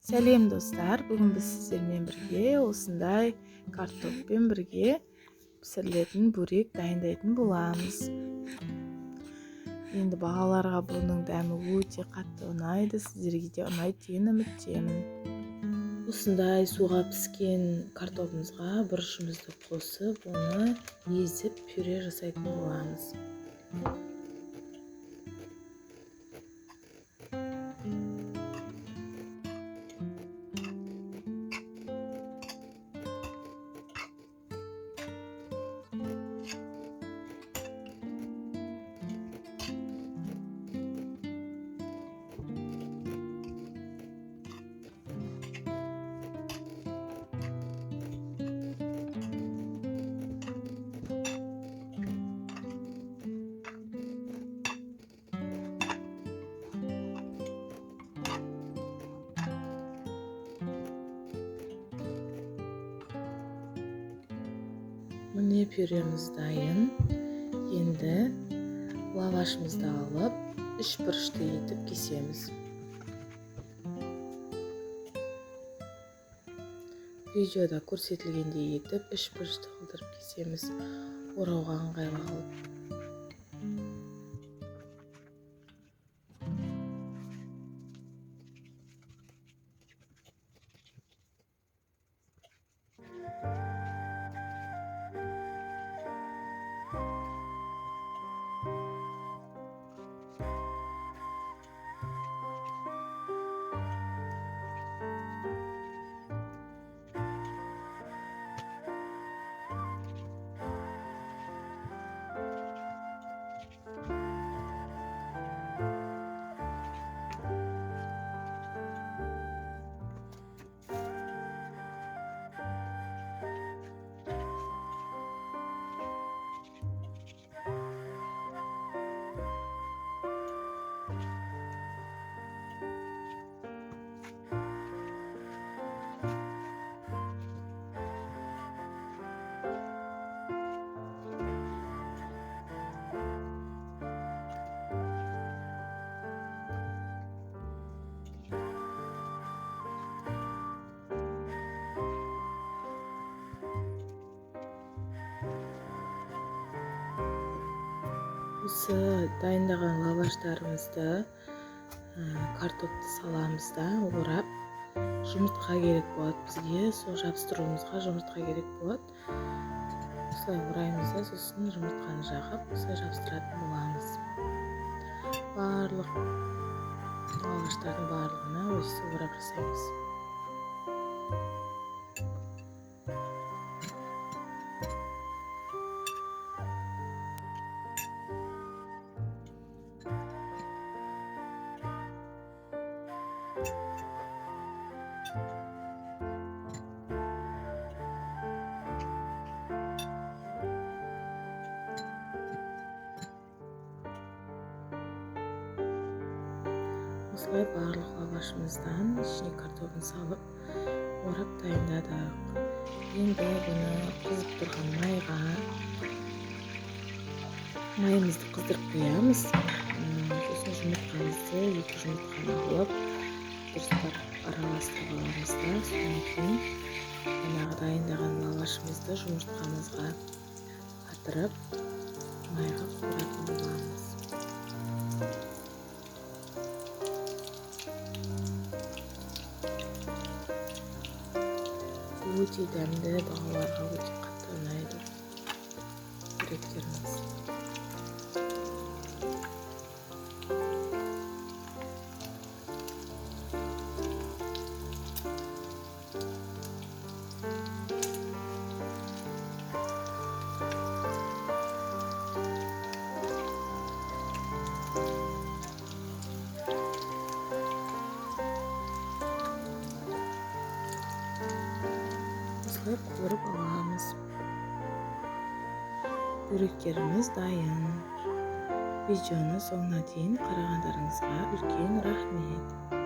Сәлем достар, бүгін біз сіздермен бірге осындай картоппен бірге пісірілетін бурек дайындайтын боламыз. Енді балаларға бұның дәмі өте қатты ұнайды, сіздерге де ұнайды деген үміттемін. Осындай суға піскен картопымызға бұрышымызды қосып, оны езіп пюре жасайтын боламыз. Міне пюреміз дайын. Енді лавашымызды алып, үш бұрышты етіп кесеміз. Видеода көрсетілгендей етіп, үш бұрышты қылдырып кесеміз. Орауға ыңғайлы қылып. Осы дайындаған лаваштарымызды картопты саламыз да орап, жұмыртқа керек болады бізге, сол жабыстыруымызға жұмыртқа керек болады. Осылай ораймыз да, сосын жұмыртқаны жағып, осылай жабыстыратын боламыз. Барлық лаваштардың барлығына осы орап жасаймыз. Осылай барлық лавашымыздан ішіне картопын салып, орап дайындадық. Енді бұны қызып тұрған майымызды қыздырып қоямыз. Сосын жұмыртқамызды, екі жұмыртқаны алып, дұрыстап араластырып аламыз да, содан кейін жаңағы дайындаған лавашымызды жұмыртқамызға қатырып, майға қуыратын боламыз. Өте дәмді, балаларға өте қатты ұнайды буректеріміз. Қуырып аламыз. Буректеріміз дайын. Видеоны соңына дейін қарағандарыңызға үлкен рахмет.